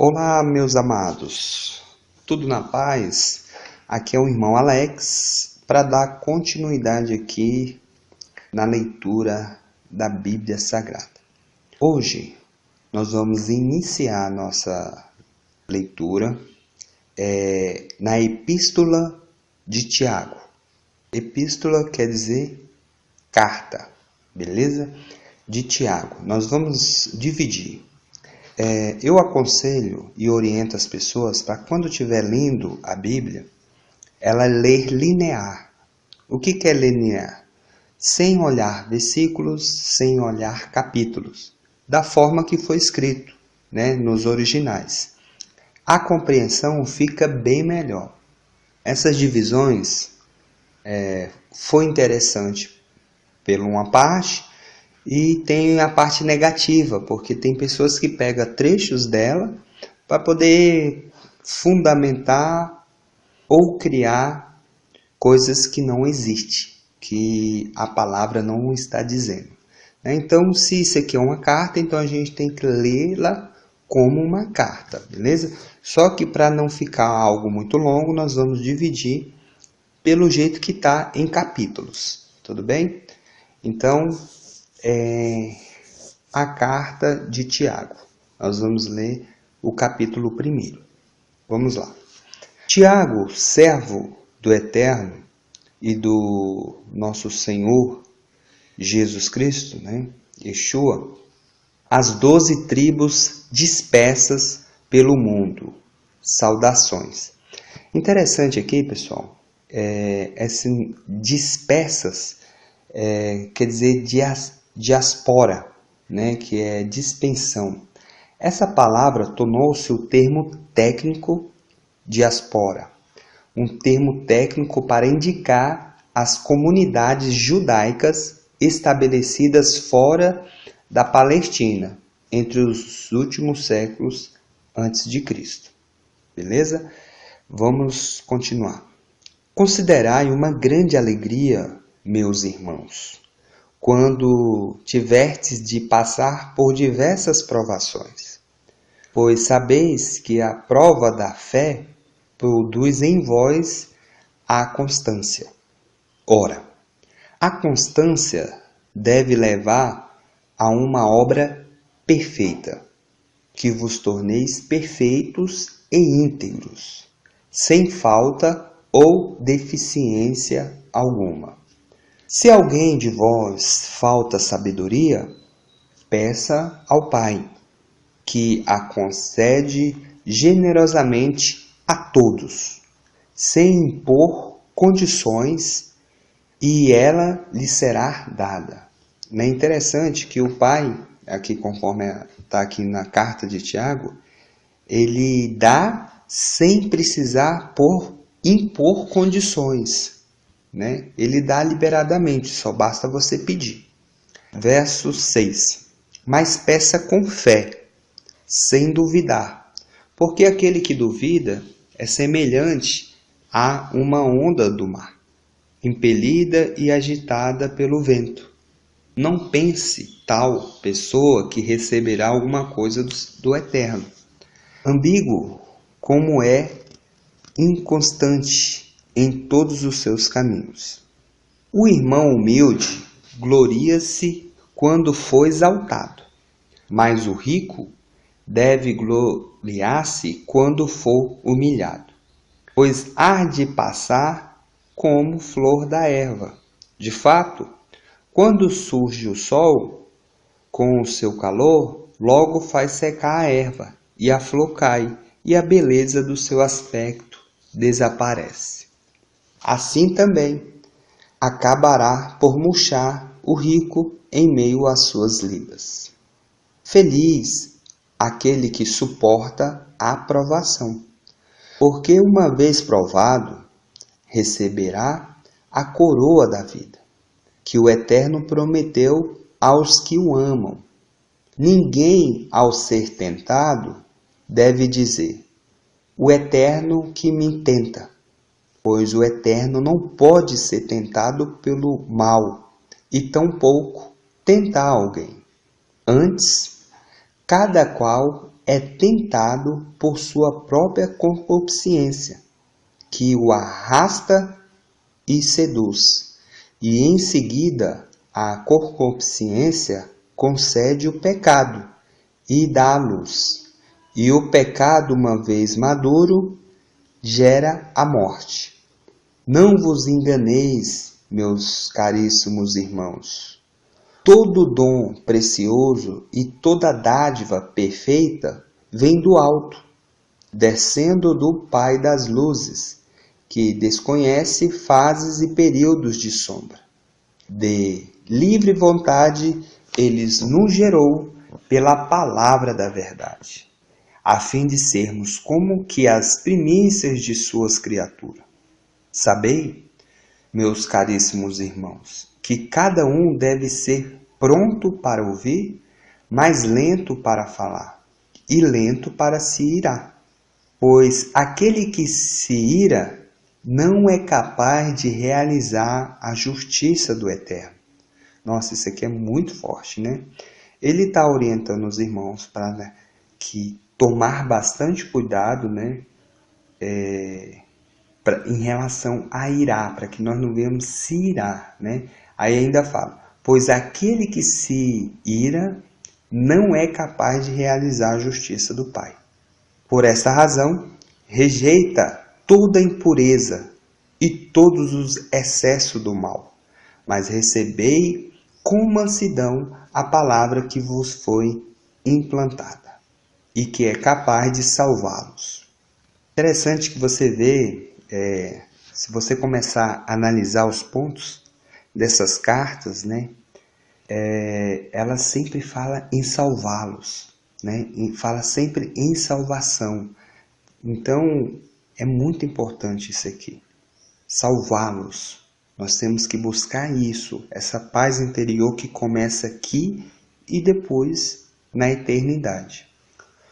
Olá, meus amados, tudo na paz? Aqui é o irmão Alex para dar continuidade aqui na leitura da Bíblia Sagrada. Hoje nós vamos iniciar a nossa leitura na Epístola de Tiago. Epístola quer dizer carta, beleza? De Tiago. Nós vamos dividir. Eu aconselho e oriento as pessoas para quando estiver lendo a Bíblia, ela ler linear. O que é linear? Sem olhar versículos, sem olhar capítulos, da forma que foi escrito, nos originais. A compreensão fica bem melhor. Essas divisões foi interessante por uma parte, e tem a parte negativa, porque tem pessoas que pegam trechos dela para poder fundamentar ou criar coisas que não existem, que a palavra não está dizendo. Então, se isso aqui é uma carta, então a gente tem que lê-la como uma carta, beleza? Só que para não ficar algo muito longo, nós vamos dividir pelo jeito que está em capítulos, tudo bem? Então, a carta de Tiago. Nós vamos ler o capítulo 1. Vamos lá. Tiago, servo do Eterno e do nosso Senhor Jesus Cristo, Yeshua, as 12 tribos dispersas pelo mundo. Saudações. Interessante aqui, pessoal, dispersas quer dizer diaspora, que é dispersão. Essa palavra tornou-se o termo técnico diaspora, um termo técnico para indicar as comunidades judaicas estabelecidas fora da Palestina entre os últimos séculos antes de Cristo. Beleza? Vamos continuar. Considerai uma grande alegria, meus irmãos, quando tiverdes de passar por diversas provações, pois sabeis que a prova da fé produz em vós a constância. Ora, a constância deve levar a uma obra perfeita, que vos torneis perfeitos e íntegros, sem falta ou deficiência alguma. Se alguém de vós falta sabedoria, peça ao Pai, que a concede generosamente a todos, sem impor condições, e ela lhe será dada. É interessante que o Pai, aqui conforme está aqui na carta de Tiago, ele dá sem precisar impor condições. Ele dá liberadamente, só basta você pedir. Verso 6. Mas peça com fé, sem duvidar, porque aquele que duvida é semelhante a uma onda do mar, impelida e agitada pelo vento. Não pense tal pessoa que receberá alguma coisa do Eterno. Ambíguo como é inconstante em todos os seus caminhos. O irmão humilde gloria-se quando for exaltado, mas o rico deve gloriar-se quando for humilhado, pois há de passar como flor da erva. De fato, quando surge o sol, com o seu calor, logo faz secar a erva, e a flor cai, e a beleza do seu aspecto desaparece. Assim também acabará por murchar o rico em meio às suas lidas. Feliz aquele que suporta a provação, porque uma vez provado, receberá a coroa da vida, que o Eterno prometeu aos que o amam. Ninguém, ao ser tentado, deve dizer: o Eterno que me tenta, pois o Eterno não pode ser tentado pelo mal, e tampouco tentar alguém. Antes, cada qual é tentado por sua própria concupiscência, que o arrasta e seduz. E em seguida, a concupiscência concede o pecado e dá a luz. E o pecado, uma vez maduro, gera a morte. Não vos enganeis, meus caríssimos irmãos. Todo dom precioso e toda dádiva perfeita vem do alto, descendo do Pai das luzes, que desconhece fases e períodos de sombra. De livre vontade, ele nos gerou pela palavra da verdade, a fim de sermos como que as primícias de suas criaturas. Sabei, meus caríssimos irmãos, que cada um deve ser pronto para ouvir, mas lento para falar, e lento para se irar. Pois aquele que se ira não é capaz de realizar a justiça do Eterno. Nossa, isso aqui é muito forte, né? Ele está orientando os irmãos para que tomar bastante cuidado, né? Em relação a irar, para que nós não venhamos se irar, né? Aí ainda fala, pois aquele que se ira não é capaz de realizar a justiça do Pai. Por esta razão, rejeita toda impureza e todos os excessos do mal, mas recebei com mansidão a palavra que vos foi implantada e que é capaz de salvá-los. Interessante que você vê, se você começar a analisar os pontos dessas cartas, né, ela sempre fala em salvá-los, né, fala sempre em salvação. Então, é muito importante isso aqui, salvá-los. Nós temos que buscar isso, essa paz interior que começa aqui e depois na eternidade.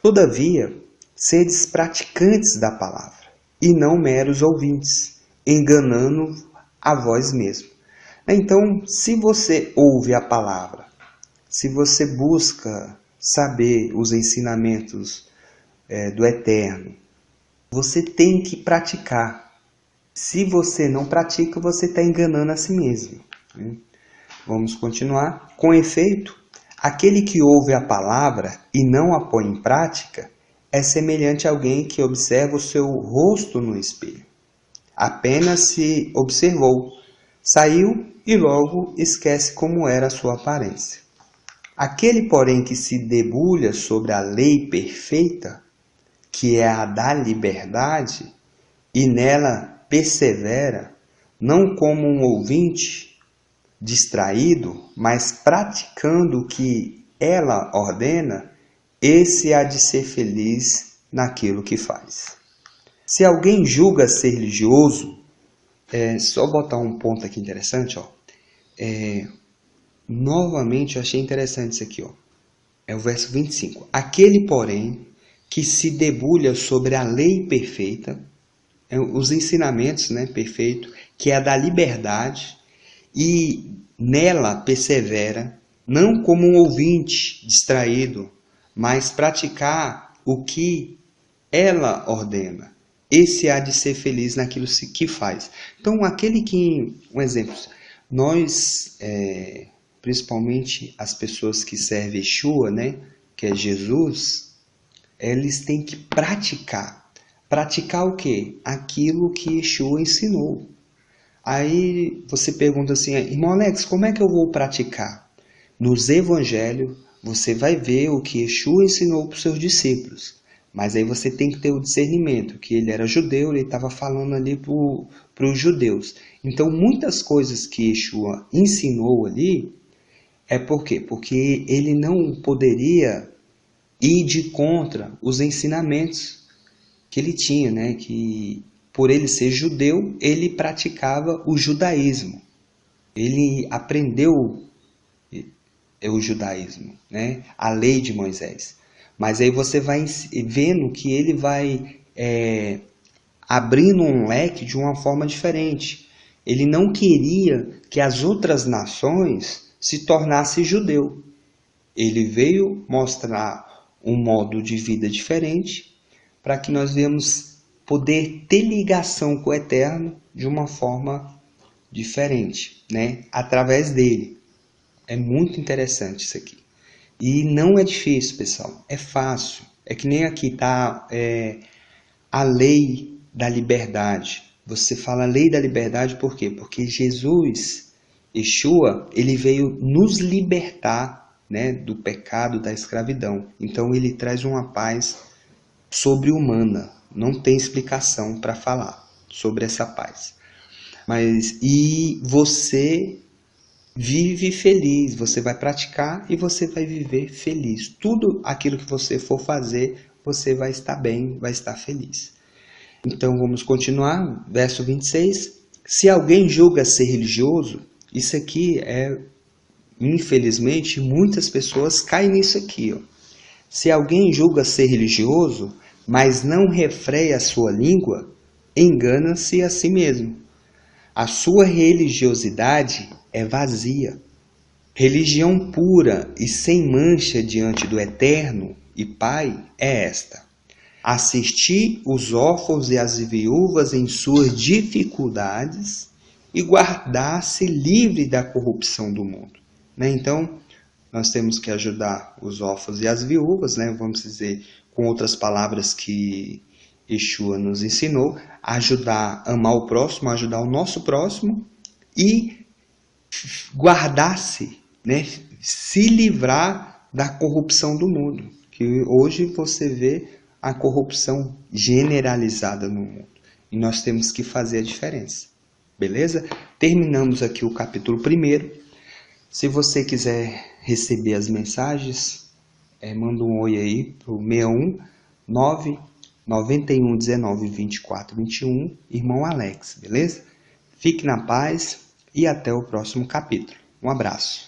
Todavia, sedes praticantes da palavra, e não meros ouvintes, enganando a vós mesmos. Então, se você ouve a palavra, se você busca saber os ensinamentos do Eterno, você tem que praticar. Se você não pratica, você está enganando a si mesmo. Vamos continuar. Com efeito, aquele que ouve a palavra e não a põe em prática é semelhante a alguém que observa o seu rosto no espelho. Apenas se observou, saiu e logo esquece como era a sua aparência. Aquele, porém, que se debulha sobre a lei perfeita, que é a da liberdade, e nela persevera, não como um ouvinte distraído, mas praticando o que ela ordena, esse há de ser feliz naquilo que faz. Se alguém julga ser religioso, só botar um ponto aqui interessante, novamente eu achei interessante isso aqui, é o verso 25. Aquele, porém, que se debulha sobre a lei perfeita, os ensinamentos, né, perfeito, que é a da liberdade, e nela persevera, não como um ouvinte distraído, mas praticar o que ela ordena. Esse há de ser feliz naquilo que faz. Então, aquele que, um exemplo, nós, principalmente as pessoas que servem Yeshua, né, que é Jesus, eles têm que praticar. Praticar o quê? Aquilo que Yeshua ensinou. Aí você pergunta assim, irmão Alex, como é que eu vou praticar? Nos evangelhos, você vai ver o que Yeshua ensinou para os seus discípulos. Mas aí você tem que ter o discernimento, que ele era judeu, ele estava falando ali para os judeus. Então, muitas coisas que Yeshua ensinou ali, por quê? Porque ele não poderia ir de contra os ensinamentos que ele tinha, né? Que por ele ser judeu, ele praticava o judaísmo. Ele aprendeu o judaísmo, né? A lei de Moisés. Mas aí você vai vendo que ele vai abrindo um leque de uma forma diferente. Ele não queria que as outras nações se tornassem judeu. Ele veio mostrar um modo de vida diferente, para que nós venhamos poder ter ligação com o Eterno de uma forma diferente, né? Através dele. É muito interessante isso aqui. E não é difícil, pessoal. É fácil. É que nem aqui está a lei da liberdade. Você fala lei da liberdade por quê? Porque Jesus, Yeshua, ele veio nos libertar, né, do pecado, da escravidão. Então ele traz uma paz sobre-humana. Não tem explicação para falar sobre essa paz. E você vive feliz, você vai praticar e você vai viver feliz. Tudo aquilo que você for fazer, você vai estar bem, vai estar feliz. Então vamos continuar, verso 26. Se alguém julga ser religioso, isso aqui infelizmente, muitas pessoas caem nisso aqui. Ó. Se alguém julga ser religioso, mas não refreia a sua língua, engana-se a si mesmo. A sua religiosidade é vazia. Religião pura e sem mancha diante do Eterno e Pai é esta: assistir os órfãos e as viúvas em suas dificuldades e guardar-se livre da corrupção do mundo. Né? Então, nós temos que ajudar os órfãos e as viúvas, né? Vamos dizer, com outras palavras que Yeshua nos ensinou, ajudar, amar o próximo, ajudar o nosso próximo e guardar-se, né? Se livrar da corrupção do mundo. Que hoje você vê a corrupção generalizada no mundo. E nós temos que fazer a diferença. Beleza? Terminamos aqui o capítulo 1. Se você quiser receber as mensagens, manda um oi aí para o 61 991 19 24 21, irmão Alex, beleza? Fique na paz e até o próximo capítulo. Um abraço.